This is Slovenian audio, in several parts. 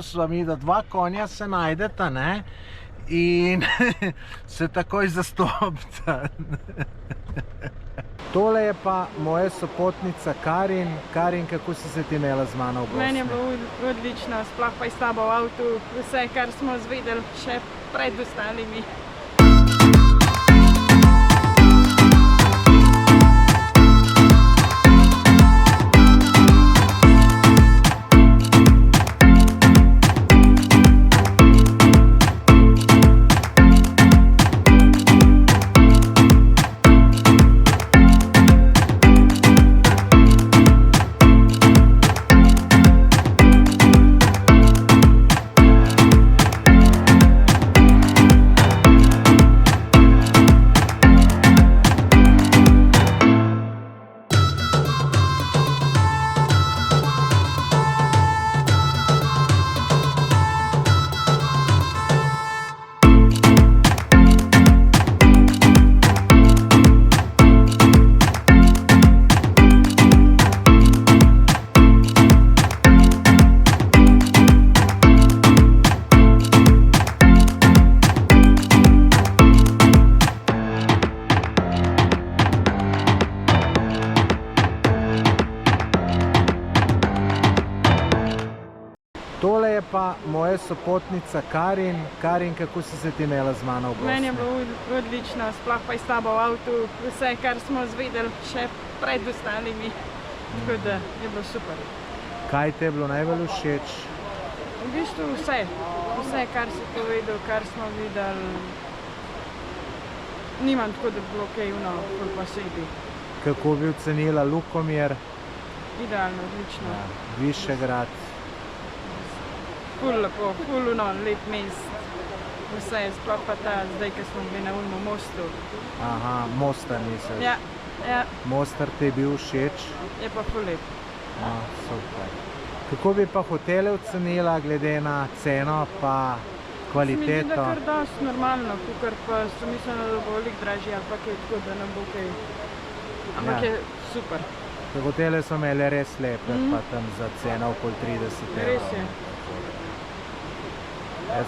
Sva mi, da dva konja se najdeta, ne? In se takoj zastopita. Tole je pa moja sopotnica Karin. Karin, kako si se ti imela z mano v Bosni? Meni je bilo odlično, sploh pa je s tabo v avtu, vse, kar smo izvedeli še pred ostalimi. Tole je pa moja sopotnica Karin. Karin, kako si se ti imela z mano v Bosni? Meni je bilo odlično, sploh pa je s tabo v avtu, vse, kar smo izvedeli še pred ostalimi. Tako da je bilo super. Kaj ti je bilo najbolj všeč? V bistvu vse, kar si povedal, kar smo videli. Nimam tako, da bi bilo kaj ful posebej. Kako bi ocenila Lukomir? Idealno, odlično. Višegrad? Ful lepo, ful lep mest. Vse, sploh pa ta, zdaj, ko smo bili na unmu mostu. Aha, Mostar misliš? Ja. Mostar ti je bil všeč? Je pa ful lep. Super. Kako bi pa hotele ocenila glede na ceno pa kvaliteto? Se mi zdi, da kar dosti normalno, kakor pa so mislili, da bo veliko dražje, ampak je tako, da nam bo kaj. Ampak je super. Hotele so imeli res lepe, pa tam za ceno okoli 30 evrov. Res je.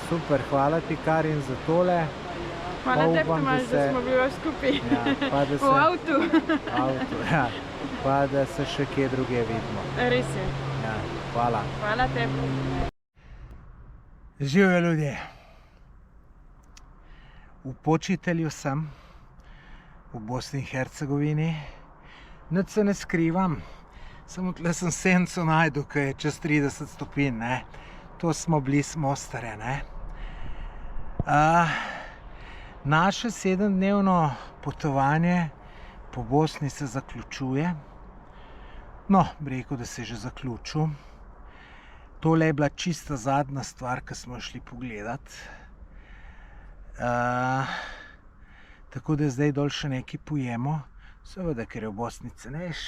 Super, hvala ti Karin za tole. Hvala tebi, Tomaž, da smo bili skupaj. V avtu. Pa da se še kje druge vidimo. Res je. Hvala. Hvala tebi. Živjo ljudje. V Počitelju sem, v Bosni in Hercegovini. Nič se ne skrivam, samo tle sem senco najdel, ki je čez 30 stopinj, ne. To smo blizu Mostare, ne. Naše 7-dnevno potovanje po Bosni se zaključuje. No, bi rekel, da se je že zaključil. Tole je bila čista zadnja stvar, ki smo šli pogledat. Tako da zdaj dol še nekaj pojemo. Seveda, ker je v Bosni cenejš,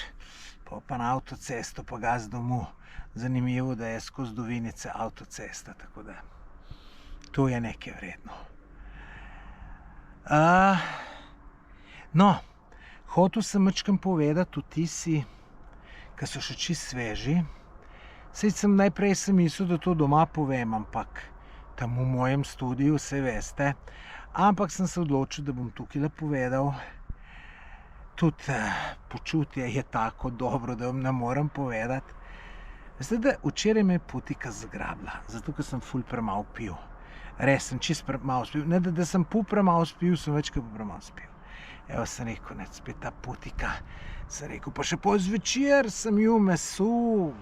pa na avtocesto, pa gaz domov. Zanimivo, da je skozi do Vinice avtocesta, tako da to je nekaj vredno. No, hotel sem majčkeno povedati, tudi tisti, ki so še čisto sveži. Saj najprej sem mislil, da to doma povem, ampak tam v mojem studiu, vse veste. Ampak sem se odločil, da bom tukaj povedal. Tudi počutje je tako dobro, da vam ne morem povedati. Veste, da včeraj me je putika zagrabila, zato ker sem ful premalo pil. Res sem čist premalo spil. Ne, da sem pol premalo spil, sem več kot premalo spil. Evo, sem rekel, ne, spet ta putika. Sem rekel, pa še pol zvečer sem jel meso.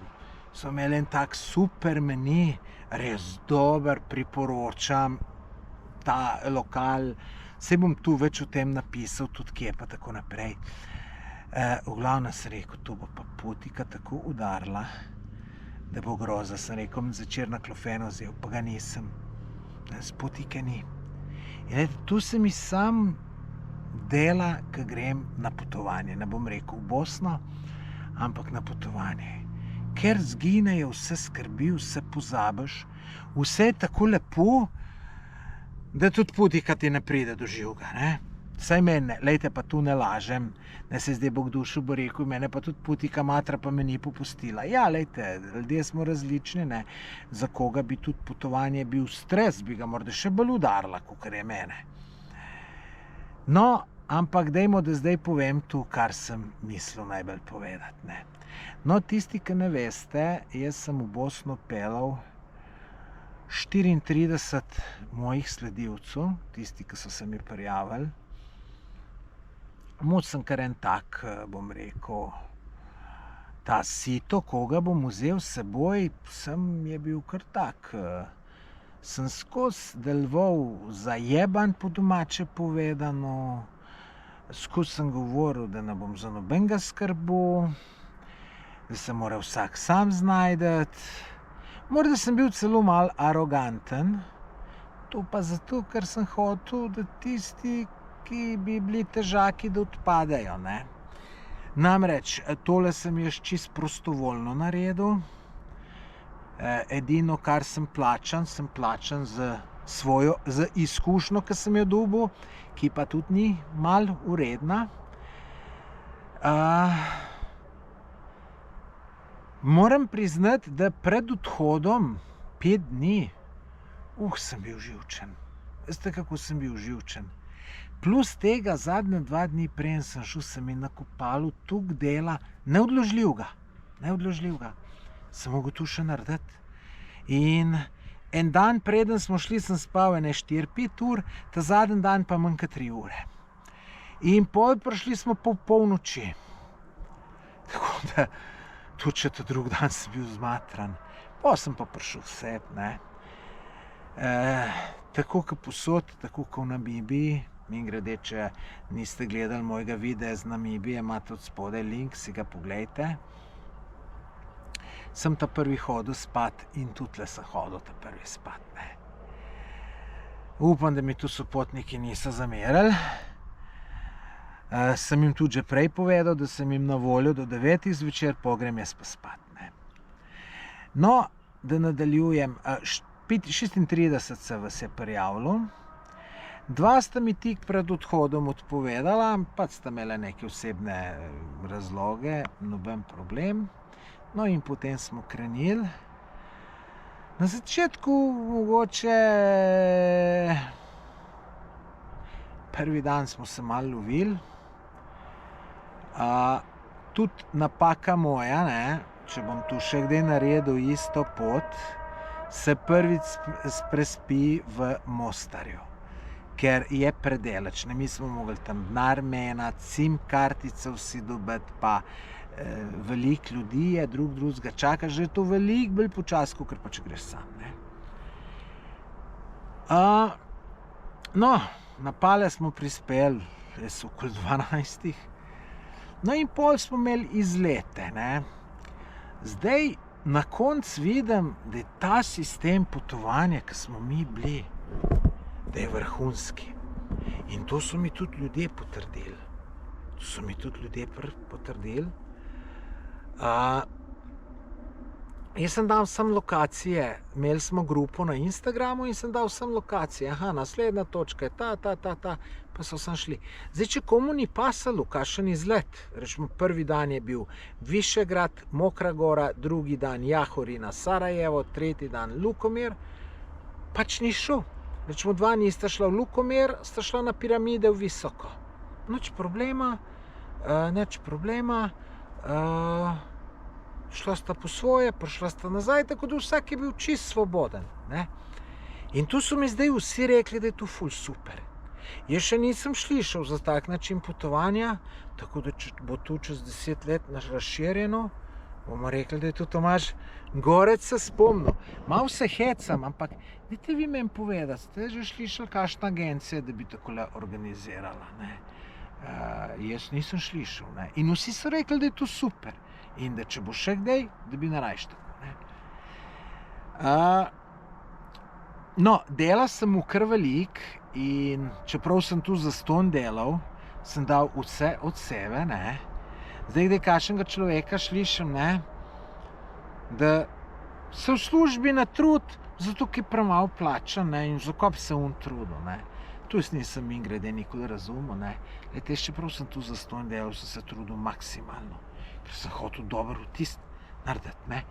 So imeli en tak super meni, res dober, priporočam ta lokal. Saj bom tu več o tem napisal, tudi kje pa tako naprej. V glavnem sem rekel, to bo pa putika tako udarila, da bo groza. Sem rekel, zvečer na klofeno vzel, pa ga nisem. Putike ni. In tu se mi sam dela, ko grem na potovanje. Ne bom rekel v Bosno, ampak na potovanje. Ker zginejo vse skrbi, vse pozabiš, vse je tako lepo, da tudi putika ti ne pride do živega, ne? Saj mene, lejte, pa tu ne lažem, ne se zdaj Bog dušu bo rekel, mene pa tudi putika matra pa me ni popustila. Ja, lejte, ljudje smo različni, ne, za koga bi tudi potovanje bil stres, bi ga morda še bolj udarila, kakor je mene. No, ampak dajmo, da zdaj povem tu, kar sem mislil najbolj povedati, ne. No, tisti, ki ne veste, jaz sem v Bosno pelal 34 mojih sledilcev, tisti, ki so se mi prijavili. Moč sem kar en tak, bom rekel, ta sito, koga bom vzel s seboj, sem je bil kar tak. Sem skozi deloval zajeban, po domače povedano, skozi sem govoril, da ne bom za nobenega skrbel, da se mora vsak sam znajdeti. Morda sem bil celo malo aroganten, to pa zato, ker sem hotel, da tisti, ki bi bili težaki, da odpadejo, ne. Namreč, tole sem jaz čisto prostovoljno naredil. Edino, kar sem plačan z izkušnjo, ki sem jo dobil, ki pa tudi ni malo vredna. Moram priznati, da pred odhodom 5 dni, sem bil živčen. Veste, kako sem bil živčen? Plus tega zadnje 2 dni preden sem šel, se mi nakopalo toliko dela, neodložljivega. Sem mogel tu še narediti. In en dan preden smo šli, sem spal ene 4-5 ur, ta zadnji dan pa manj kot 3 ure. In pol prišli smo po polnoči. Tako da, tudi če ta drug dan sem bil zmatran. Pol sem pa prišel vse, ne. Tako kot posod, tako kot v Namibiji. Mimogrede, če niste gledali mojega videa z Namibije, imate od spodaj link, si ga poglejte. Sem ta prvi hodil spat in tudi sem hodil ta prvi spat, ne. Upam, da mi tu sopotniki niso zamerili. Sem jim tudi že prej povedal, da sem jim na voljo do 9 zvečer, pol grem jaz pa spat, ne. No, da nadaljujem, 36 se vas je prijavilo. 2 sta mi tik pred odhodom odpovedala, pač sta imela neke osebne razloge, noben problem. No in potem smo krenili. Na začetku mogoče prvi dan smo se malo lovili. Tudi napaka moja, ne, če bom tu še kdaj naredil isto pot, se prvič prespi v Mostarju. Ker je predaleč, ne, mi smo mogli tam denar menjati, SIM kartice vsi dobiti, pa veliko ljudi je, drugega čaka, že je to veliko bolj počasi, kakor pa če greš sam, ne. No, na Pale smo prispeli, res okoli 12. No in pol smo imeli izlete, ne. Zdaj, na koncu vidim, da je ta sistem potovanja, ki smo mi bili, da je vrhunski. In to so mi tudi ljudje potrdili. Jaz sem dal sem lokacije, imeli smo grupo na Instagramu in sem dal sem lokacije. Naslednja točka je ta, pa so sem šli. Zdaj, če komu ni pasalo, kakšen izlet, rečemo, prvi dan je bil Višegrad, Mokra Gora, drugi dan Jahorina, Sarajevo, tretji dan Lukomir, pač ni šel. Rečemo, 2 nista šla v Lukomir, sta šla na piramide v Visoko. Nič problema. Šla sta po svoje, prišla sta nazaj, tako da vsak je bil čisto svoboden, ne. In tu so mi zdaj vsi rekli, da je to ful super. Jaz še nisem slišal za tak način potovanja, tako da če bo tu čez 10 let razširjeno, bomo rekli, da je to Tomaž Gorec se spomnil. Malo se hecam, ampak dajte vi meni povedati, ste že slišali kakšna agencija, da bi takole organizirala, ne? Jaz nisem slišal, ne? In vsi so rekli, da je to super. In da če bo še kdaj, da bi narajš tako, ne? No, dela sem mu kar velik in čeprav sem tu zastonj delal, sem dal vse od sebe, ne? Zdaj, da kakšnega človeka slišim, ne, da se v službi na trud, zato ki je premalo plačan, ne, in zakaj bi se on trudil, ne. To jaz nisem mimogrede nikoli razumel, ne. Glejte, jaz čeprav sem tu zastonj delal, sem se trudil maksimalno, ker sem hotel dober vtis narediti, ne.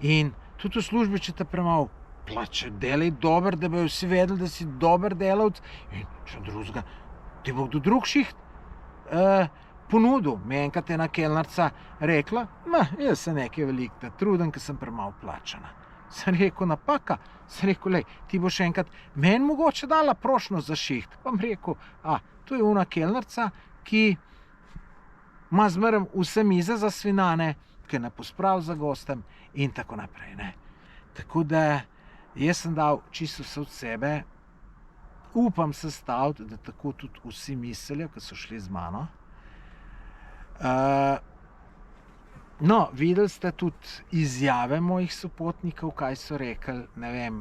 In tudi v službi, če te premalo plače, delaj dober, da bojo vsi vedeli, da si dober delavec in če drugega, ti bo kdo drug šiht ponudil. Mi je enkrat ena kelnarca rekla, jaz se nekaj veliko ne trudim, ker sem premalo plačana. Sem rekel, napaka. Sem rekel, lej, ti boš enkrat meni mogoče dala prošnjo za šiht. Pa mi rekel, to je ona kelnarca, ki ima zmeraj vse mize zasvinane, ki ne pospravi za gostem in tako naprej, ne. Tako da jaz sem dal čisto vse od sebe, upam se staviti, da tako tudi vsi mislijo, ki so šli z mano. No, videli ste tudi izjave mojih sopotnikov, kaj so rekli, ne vem,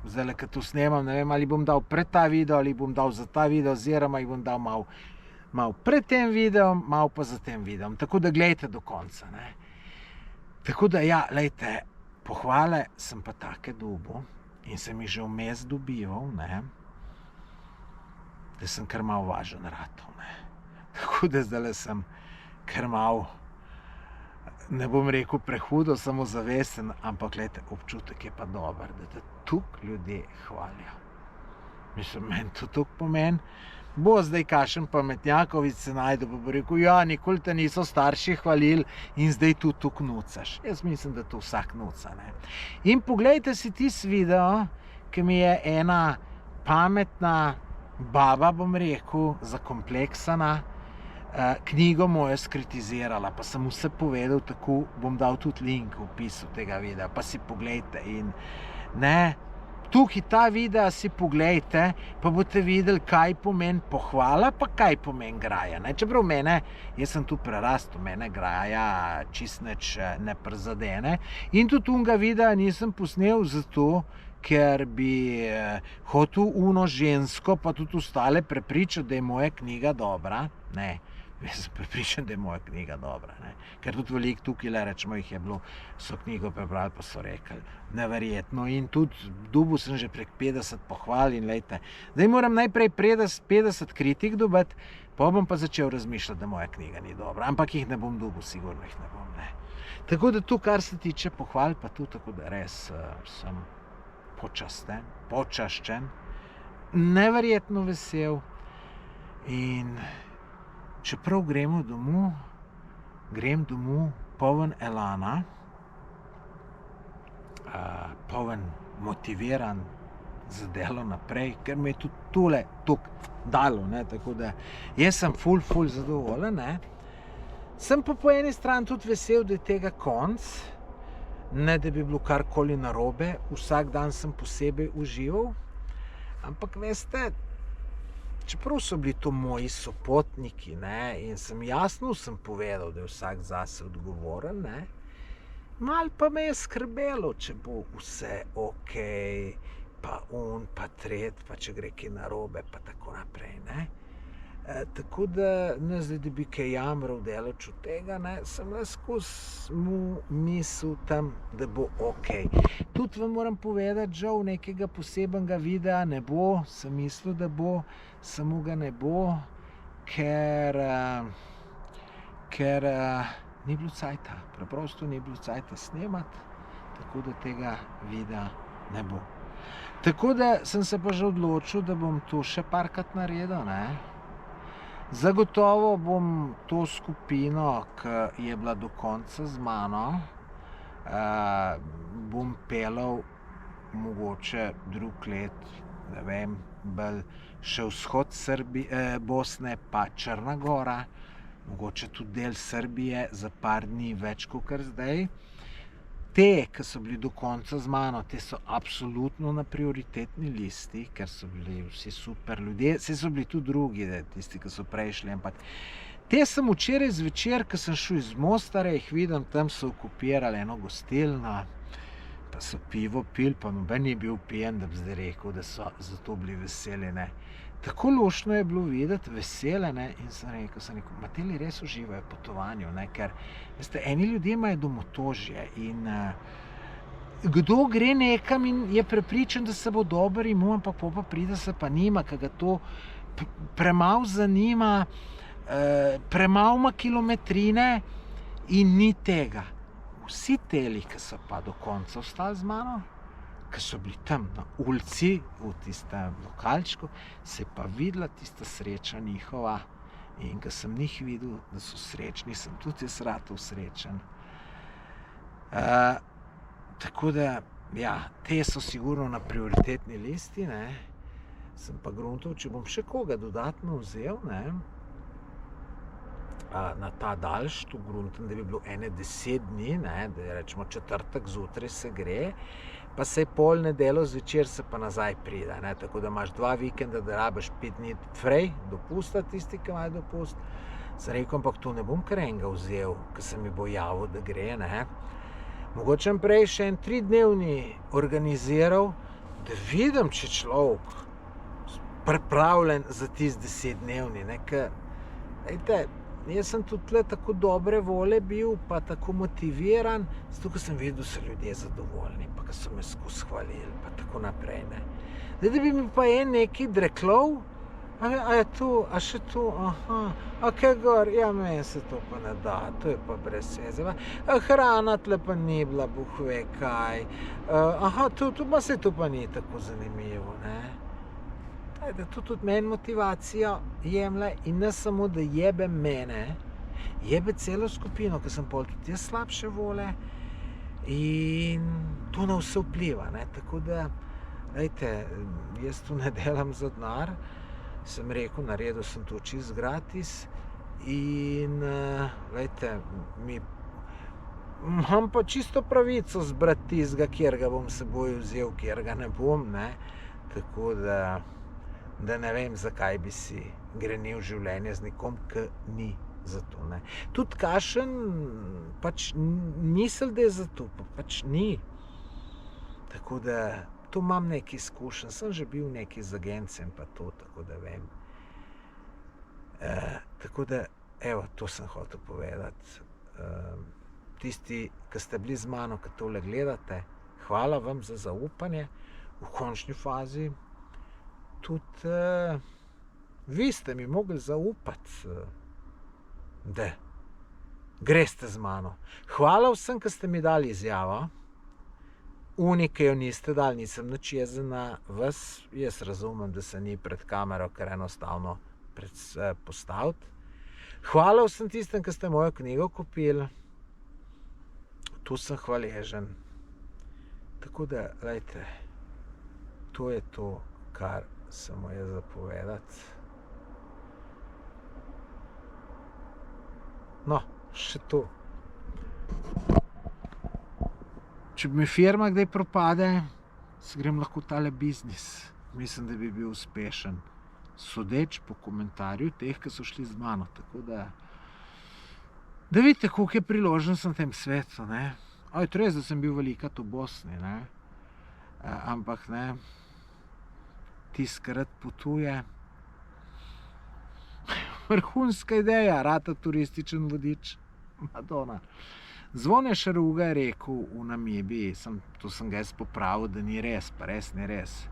zdajle, ko to snemam, ne vem, ali bom dal pred ta video, ali bom dal za ta video, oziroma jih bom dal malo pred tem videom, malo pa za tem videom. Tako da gledajte do konca, ne. Tako da, ja, glejte, pohvale sem pa take dobil in sem jih že vmes dobival, ne, da sem kar malo važen ratov, ne. Tako da zdajle sem kar malo, ne bom rekel prehudo samozavesten, ampak glejte, občutek je pa dober, da te toliko ljudje hvalijo. Mislim, meni to toliko pomeni. Bo zdaj kakšen pametnjakovic se najde, pa bo rekel, nikoli te niso starši hvalili in zdaj tu toliko nucaš. Jaz mislim, da to vsak nuca, ne. In poglejte si tisti video, ki mi je ena pametna baba, bom rekel, zakompleksana, knjigo mojo skritizirala, pa sem vse povedal tako, bom dal tudi link v opisu tega videa, pa si poglejte in ne, tukaj ta videa si poglejte, pa boste videli, kaj pomeni pohvala, pa kaj pomeni graja, ne. Čeprav mene, jaz sem tu prerastel, mene graja čist nič ne prizadene in tudi unga videa nisem posnel zato, ker bi hotel uno žensko, pa tudi ostale prepričati, da je moja knjiga dobra, ne. Jaz sem prepričan, da je moja knjiga dobra, ne. Ker tudi veliko tukaj, rečemo, jih je bilo, so knjigo prebrali, pa so rekli, neverjetno. In tudi dobil sem že prek 50 pohval in lejte, zdaj moram najprej 50 kritik dobiti, pa bom pa začel razmišljati, da moja knjiga ni dobra. Ampak jih ne bom dobil, sigurno jih ne bom, ne. Tako da tu, kar se tiče pohval, pa tu tako da res sem počaščen, neverjetno vesel in čeprav grem domov poln elana, poln motiviran za delo naprej, ker me je tudi tole toliko dalo, ne, tako da jaz sem ful zadovoljen, ne. Sem pa po eni strani tudi vesel, da je tega konc, ne da bi bilo karkoli narobe, vsak dan sem posebej užival, ampak veste, čeprav so bili to moji sopotniki, ne, in jasno sem povedal, da je vsak zase odgovoren, ne, malo pa me je skrbelo, če bo vse okej, pa pa tret, pa če gre kaj narobe, pa tako naprej, ne. Tako da, ne zdaj, da bi kaj jamral daleč od tega, ne, sem le skozi mu mislil tam, da bo okej. Tudi vam moram povedati, žal nekega posebnega videa ne bo, sem mislil, da bo, samo ga ne bo, ker ni bilo cajta, preprosto ni bilo cajta snemati, tako da tega videa ne bo. Tako da sem se pa že odločil, da bom to še parkrat naredil, ne. Zagotovo bom to skupino, ki je bila do konca z mano, bom peljal mogoče drug let, ne vem, bolj še vzhod Bosne pa Črna Gora, mogoče tudi del Srbije za par dni več kakor zdaj. Te, ki so bili do konca z mano, te so absolutno na prioritetni listi, ker so bili vsi super ljudje, saj so bili tudi drugi, tisti, ki so prejšli, ampak te sem včeraj zvečer, ko sem šel iz Mostara, jih vidim, tam so okupirali eno gostilno, pa so pivo pili, pa noben ni bil pijen, da bi zdaj rekel, da so zato bili veseli, ne. Tako luštno je bilo videti, vesele, ne, in sem rekel, teli res uživajo v potovanju, ne, ker, veste, eni ljudje imajo domotožje in kdo gre nekam in je prepričan, da se bo dober imel, ampak pa pride se pa nima, ker ga to premalo zanima, premalo ima kilometrine in ni tega. Vsi teli, ki so pa do konca ostali z mano, ki so bili tam na ulici, v tistem lokalčku, se je pa videla tista sreča njihova in ko sem njih videl, da so srečni, sem tudi jaz ratov srečen. Tako da, ja, te so sigurno na prioritetni listi, ne. Sem pa gruntal, če bom še koga dodatno vzel, ne, na ta daljš, tu gruntam, da bi bilo 10 dni, ne, da rečemo četrtek zjutraj se gre, pa se pol nedeljo zvečer se pa nazaj pride, ne, tako da imaš 2 vikenda, da rabiš 5 dni frej, dopusta tisti, ki imajo dopust. Sem rekel, ampak tu ne bom kar enega vzel, ki se mi bo javil, da gre, ne. Mogoče prej še en 3-dnevni organiziral, da vidim, če človek pripravljen za tisti 10-dnevni, ne, ker, glejte, jaz sem tudi tle tako dobre vole bil, pa tako motiviran, zato, ker sem videl, da so ljudje zadovoljni, pa ker so me skozi hvalili, pa tako naprej, ne. Zdaj, da bi mi pa nekaj dreklov, a je tu, a še tu, a kaj gor, ja, meni se to pa ne da, to je pa brez veze, hrana tle pa ni bila, Bog ve kaj, tu pa se to pa ni tako zanimivo, ne. Da to tudi meni motivacijo jemlje in ne samo, da jebe mene, jebe celo skupino, ker sem pol tudi jaz slabše vole in to na vse vpliva, ne, tako da, glejte, jaz tu ne delam za denar, sem rekel, naredil sem to čisto gratis in, glejte, imam pa čisto pravico zbrati tistega, kjer ga bom s seboj vzel, kjer ga ne bom, ne, tako da ne vem, zakaj bi si grenil življenje z nekom, ki ni za to, ne. Tudi kakšen pač misel, da je za to, pa pač ni. Tako da, to imam nekaj izkušenj, sem že bil nekaj z agencijem pa to, tako da vem. Tako da, evo, to sem hotel povedati. Tisti, ki ste bili z mano, ki tole gledate, hvala vam za zaupanje, v končni fazi tudi vi ste mi mogli zaupati, da greste z mano. Hvala vsem, ki ste mi dali izjavo. Oni, ki jo niste dali, nisem nič jezen na vas. Jaz razumem, da se ni pred kamero kar enostavno postaviti. Hvala vsem tistem, ki ste mojo knjigo kupili. Tu sem hvaležen. Tako da, glejte, to je to, kar sem mu je zapovedati. No, še to. Če bi mi firma kdaj propade, se grem lahko tale biznis. Mislim, da bi bil uspešen. Sodeč po komentarju teh, ki so šli z mano. Tako da vidite, koliko je priložnost na tem svetu, ne. To je res, da sem bil velikat v Bosni, ne. Ampak, ne, tisti, ki rad potuje. Vrhunska ideja, rata turističen vodič. Madonna. Zvone Šaruga je rekel v Namibiji, to sem ga jaz popravil, da ni res, pa res ni res.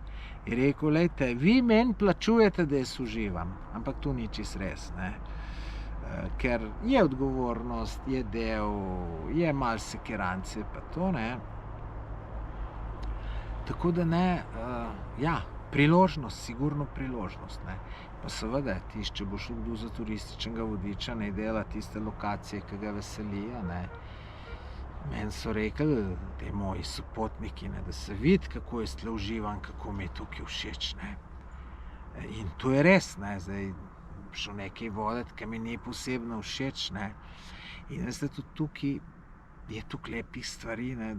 Je rekel, glejte, vi meni plačujete, da jaz uživam, ampak to ni čisto res, ne. Ker je odgovornost, je del, je malo sekirance, pa to, ne. Tako da ne, ja, priložnost, sigurno priložnost, ne. Pa seveda, če bo šel kdo za turističnega vodiča, ne dela tiste lokacije, ki ga veselijo, ne. Meni so rekli, te moji sopotniki, ne, da se vidi, kako jaz tle uživam, kako mi je tukaj všeč, ne. In to je res, ne, zdaj šel nekaj voditi, ki mi ni posebno všeč, ne. In veste, tudi tukaj je toliko lepih stvari, ne,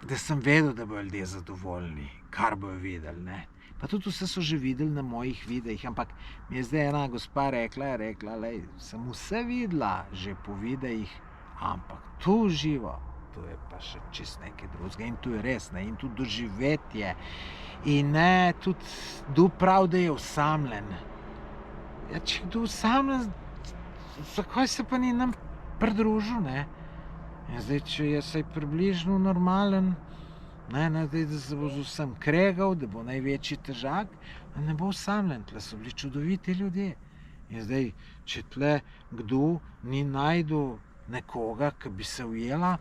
da sem vedel, da bojo ljudje zadovoljni, kar bojo videli, ne. Pa tudi vse so že videli na mojih videih, ampak mi je zdaj ena gospa rekla, lej, sem vse videla že po videih, ampak to živo, to je pa še čisto nekaj drugega in to je res, ne, in tudi doživetje. In ne, tudi kdo pravi, da je osamljen. Ja, če kdo osamljen, zakaj se pa ni nam pridružil, ne. In zdaj, če je saj približno normalen, ne, zdaj, da se bo z vsem kregal, da bo največji težak, ne bo osamljen, tle so bili čudoviti ljudje. In zdaj, če tle kdo ni najdel nekoga, ki bi se ujela,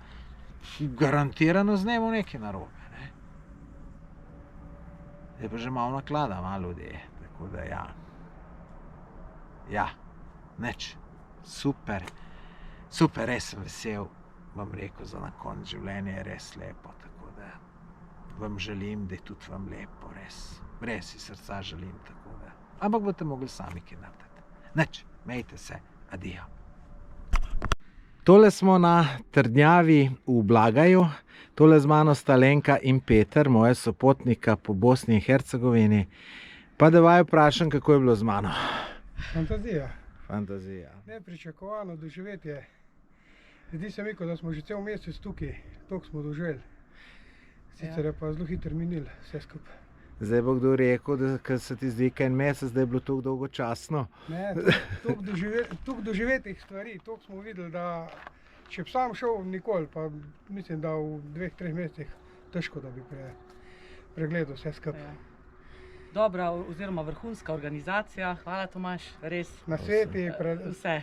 garantirano z njim nekaj narobe, ne. Je pa že malo naklada, malo ljudje, tako da ja. Ja, nič, super, super, res sem vesel, vam rekel, za na konec življenja je res lepo, tako da vam želim, da je tudi vam lepo, res iz srca želim, tako da. Ampak boste mogli sami kaj narediti. Nič, mejte se, adijo. Tole smo na trdnjavi v Blagaju, tole z mano sta Lenka in Peter, moja sopotnika po Bosni in Hercegovini. Pa da vaju vprašam, kako je bilo z mano. Fantazija. Fantazija. Nepričakovano doživetje. Zdi se mi, da smo že cel mesec tukaj, toliko smo doživeli. Sicer je pa zelo hitro minil vse skupaj. Zdaj bo kdo rekel, da se ti zdi, kaj en mesec, da je bilo toliko dolgočasno. Ne, toliko doživetih stvari, toliko smo videli, da če bi sam šel nikoli, pa mislim, da v 2-3 mesecih težko, da bi pregledal vse skupaj. Dobra oziroma vrhunska organizacija, hvala Tomaž, res. Nasveti, Vse.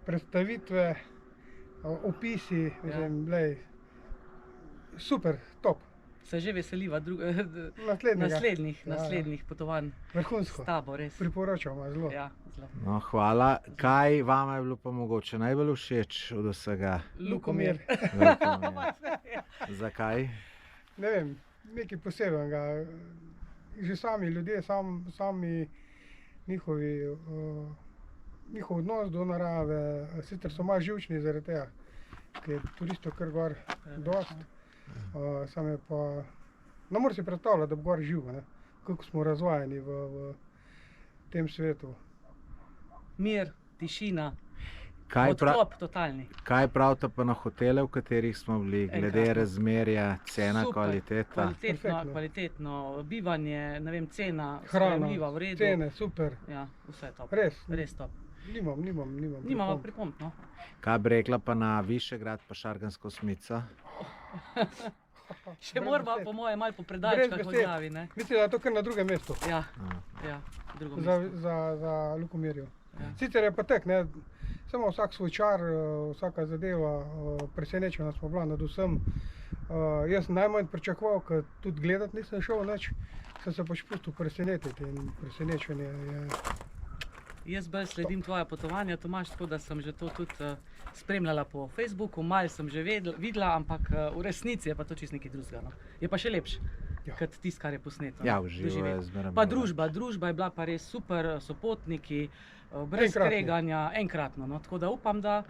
predstavitve, opisi, super, top. Se že veseliva Naslednjega. naslednjih potovanj Vrhunsko. s tabo, res. Priporočamo zelo. Ja, zelo. No, hvala. Kaj vama je bilo pa mogoče najbolj všeč od vsega? Lukomir. Zakaj? Ne vem, nekaj posebnega. Že sami ljudje, sami njihov odnos do narave, sicer so malo živčni zaradi tega, ker je turistov kar gor dost. Sam je pa, ne moreš si predstavljati, da bo gor živo, ne? Kako smo razvajeni v tem svetu. Mir, tišina, Kaj odklop totalni. Kaj pravite pa na hotele, v katerih smo bili, glede Enkratno. razmerja, cena, Super, kvaliteta? Perfektno. Kvalitetno, bivanje, ne vem, cena, Hrana, sprejemljiva, v redu. cene, super. Ja, vse top. Res, top. nimam Nimamo pripomb. pripomb, no. Kaj bi rekla pa na Višegrad pa Šargansko Smico? Še Brez moramo, besed. po moje, malo po Brez predalčkah besed. odjavi, ne. Mislim, da je to kar na drugem mestu, Ja, drugo za, mesto. za Lukomirjev. Ja. Sicer je pa tak, ne, samo vsak svoj čar, vsaka zadeva, presenečena smo bila nad vsem. Jaz sem najmanj pričakoval, ker tudi gledati nisem šel nič, sem se pač pustil presenetiti in presenečenje je. Jaz bolj sledim tvoja potovanja, Tomaž, tako da sem že to tudi spremljala po Facebooku, malo sem že videla, ampak v resnici je pa to čisto nekaj drugega. No. Je pa še lepše, kot tisto, kar je posneto. Ja, v živo je doživeti. zmeraj Pa bolje. družba je bila pa res super, sopotniki, brez Enkratno. skreganja, enkratno. No. Tako da upam, da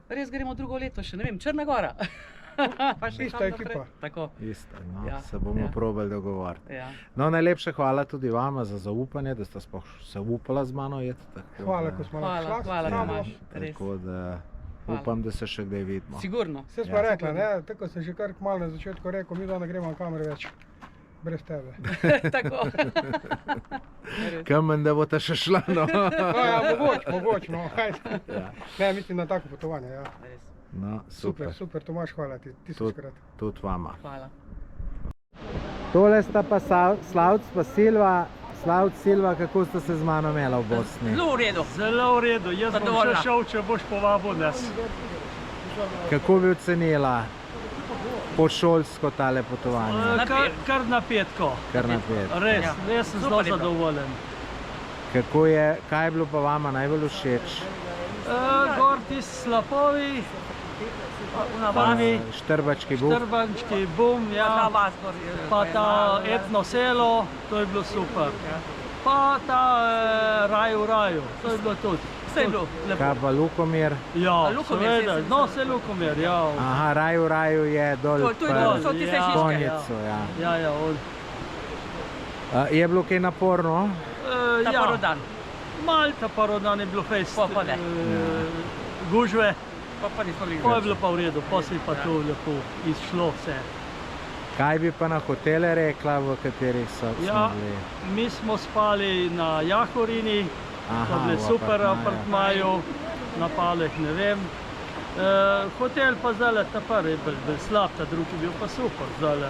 res gremo drugo leto še, ne vem, Črna Gora. Pa še Ista kam naprej. ekipa. Tako, Isto, no, Ja, se bomo ja. probali dogovoriti. ja. No, najlepša hvala tudi vama za zaupanje, da ste sploh se upala z mano jeti. tako Hvala, da- ko smo Hvala, lahko šla. hvala, s tabo. Tomaž. Res. Tako da Hvala. upam, da se še kdaj vidimo. Sigurno. Vse smo Ja. rekli, ne, tako sem že kar kmalu na začetku rekel, mi ne gremo na kamere več, brez tebe. Tako. Res. Kamen, da bo ta še šla, no. No, ja, mogoče, no, ajde. Ja. Ne, mislim na tako potovanje, ja. Res. No, super, Super, Tomaž, hvala ti, tisočkrat. tudi vama. Hvala. Tole sta pa Slavc pa Silva. Slavc, Silva, kako sta se z mano imela v Bosni? Zelo v redu. Zelo v redu, jaz bom Zadovoljna. še šel, če boš povabil nas. Kako bi ocenila podšolsko tale potovanje? Kar na petko. Kar napet. Res, Ja. res sem Super zelo je bilo. zadovoljen. Kaj je bilo pa vama najbolj všeč? Gor ti slapovi, prvi Štrbački buf? Štrbančki bum, ja, pa ta etno selo, to je bilo super. Pa ta raj v raju, to je bilo tudi. Vse je bilo lepo. Kaj pa Lukomir? Ja, A Lukomir, seveda, saj sem no mislila. se Lukomir, ja. Aha, raj v raju je dol To je dol, so tiste Ja. hiške. Konjico, ja. Ja, Je bilo kaj naporno? Ta ja. parodan. Malta parodan je bilo fest. Pa ne. Gužve, Pa nismo bili. pa je bilo pa v redu, pa se je pa to lepo izšlo vse. Kaj bi pa na hotele rekla, v katerih smo Ja, bili? mi smo spali na Jahorini, Aha, to je v super apartmaju. apartmaju, na Paleh ne vem. Hotel pa zdaj ta prvi je bil slab, ta drugi je bil pa super. Zdaj,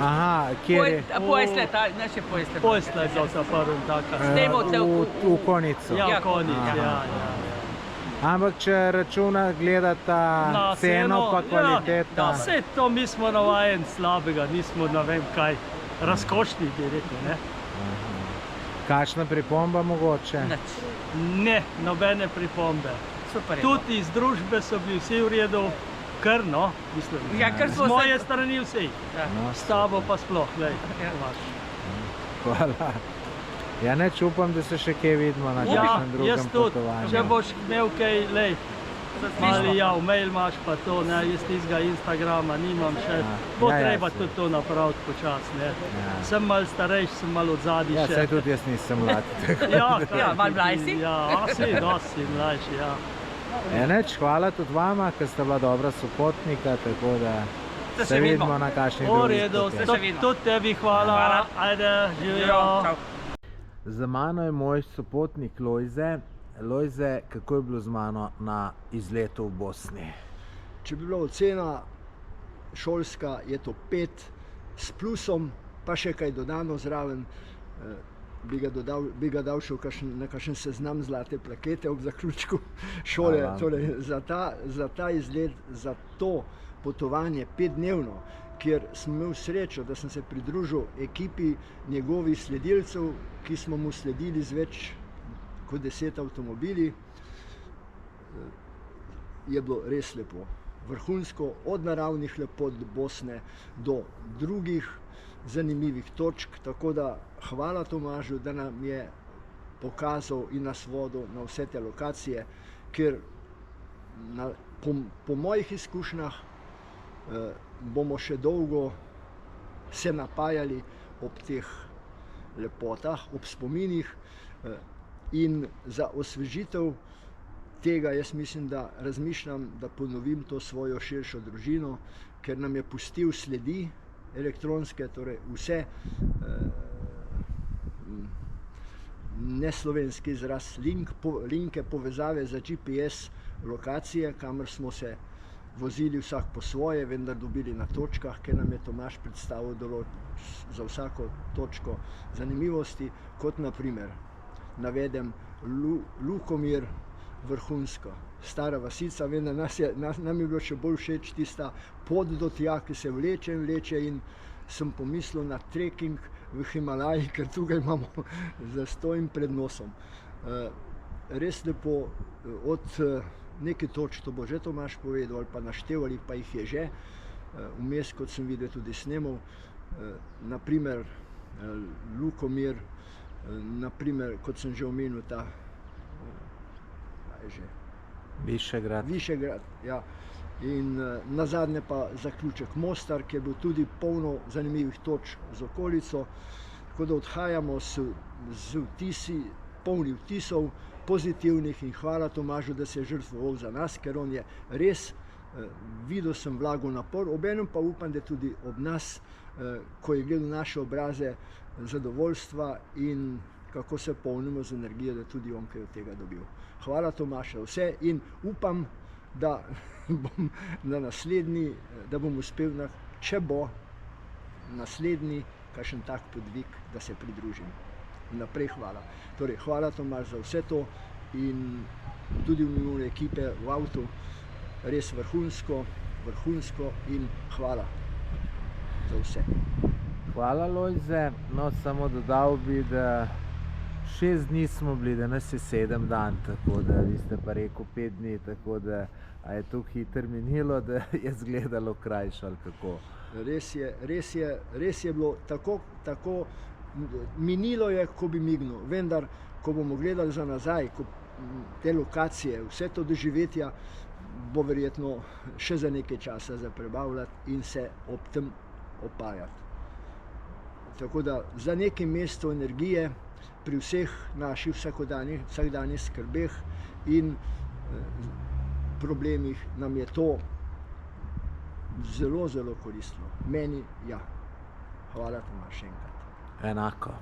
Aha, kjer je? Posle, naše posle. Posle je bil ta prvi taka. Tem hotel V Konico. Ja, konec, ja. Ampak če računa gledata ceno pa kvaliteta. Ja, vse to mi smo navajeni slabega, nismo ne vem kaj, razkošni bi rekel, ne? Kakšna pripomba mogoče? Ne, nobene pripombe. Super je. Tudi iz družbe so bili vsi v redu, kar no, mislim. Ja, kar smo z moje se- strani vsi. No, S tabo pa sploh, glej. hvala. Ja, neč upam, da se še kje vidimo na Ja, kakšnem jaz drugem tudi, potovanju. če boš imel kaj, lej, mali jav, mail imaš pa to, ne, jaz tistega Instagrama nimam še, bo Ja, treba jasno. tudi to napraviti počasi, ne. Ja. Sem malo starejši, sem malo odzadnji Ja, še. saj tudi jaz nisem mlad. Ja, kaj, Ja, malo mlajši. Ja, dosti mlajši, ja. Ja, neč, hvala tudi vama, ker sta bila dobra sopotnika, tako da Se se vidimo. vidimo na kakšnih V drugih redu, poteh. Se vidimo. tudi tebi hvala, Hvala. ajde, živijo. Čau. Za mano je moj sopotnik Lojze. Lojze, kako je bilo z mano na izletu v Bosni? Če bi bila ocena šolska, je to 5 s plusom, pa še kaj dodano zraven, bi ga dal še na kakšen seznam zlate plakete ob zaključku šole. Hvala. Torej, za ta izlet, za to potovanje 5-dnevno, kjer sem imel srečo, da sem se pridružil ekipi njegovih sledilcev, ki smo mu sledili z več kot 10 avtomobili, je bilo res lepo. Vrhunsko, od naravnih lepot Bosne do drugih zanimivih točk, tako da hvala Tomažu, da nam je pokazal in nas vodil na vse te lokacije, ker po mojih izkušnjah bomo še dolgo se napajali ob teh lepotah, ob spominih, in za osvežitev tega jaz mislim, da razmišljam, da ponovim to svojo širšo družino, ker nam je pustil sledi elektronske, torej vse neslovenski izraz, linke, povezave za GPS lokacije, kamor smo se vozili vsak po svoje, vendar dobili na točkah, ker nam je Tomaž predstavil za vsako točko zanimivosti, kot naprimer navedem Lukomir, vrhunsko, stara vasica, vem, da nam je bilo še bolj všeč tista pot do tja, ki se vleče in vleče, in sem pomislil na trekking v Himalaji, ker tukaj imamo zastojn pred nosom. Res lepo, od nekaj točk, to bo že Tomaž povedal, ali pa naštel, ali pa jih je že, vmes, kot sem videl, tudi snemal, naprimer Lukomir, naprimer, kot sem že omenil, ta Višegrad. Višegrad, ja. In nazadnje pa zaključek Mostar, ki je bil tudi polno zanimivih točk z okolico, tako da odhajamo z vtisi, polni vtisov, pozitivnih, in hvala Tomažu, da se je žrtvoval za nas, ker on je res, videl sem vlagal napor, obenem pa upam, da tudi ob nas, ko je gledal naše obraze, zadovoljstva in kako se polnimo z energijo, da tudi on kaj od tega dobil. Hvala Tomaž za vse in upam, da bom na naslednji, da bom uspel, če bo naslednji kakšen tak podvig, da se pridružim. Naprej hvala. Torej, hvala Tomaž za vse to in tudi v imenu ekipe v avtu, res vrhunsko in hvala za vse. Hvala, Lojze. No, samo dodal bi, da 6 dni smo bili, danes je 7 dan, tako da vi ste pa rekel 5 dni, tako da a je to hitro minilo, da je izgledalo krajše ali kako? Res je bilo tako, minilo je, ko bi mignil, vendar, ko bomo gledali za nazaj, te lokacije, vse to doživetja, bo verjetno še za nekaj časa za prebavljati in se ob tem opajati. Tako da za nekaj mesto energije pri vseh naših vsakdanjih skrbeh in problemih nam je to zelo, zelo koristno. Meni ja. Hvala Tomaž še enkrat. Enako.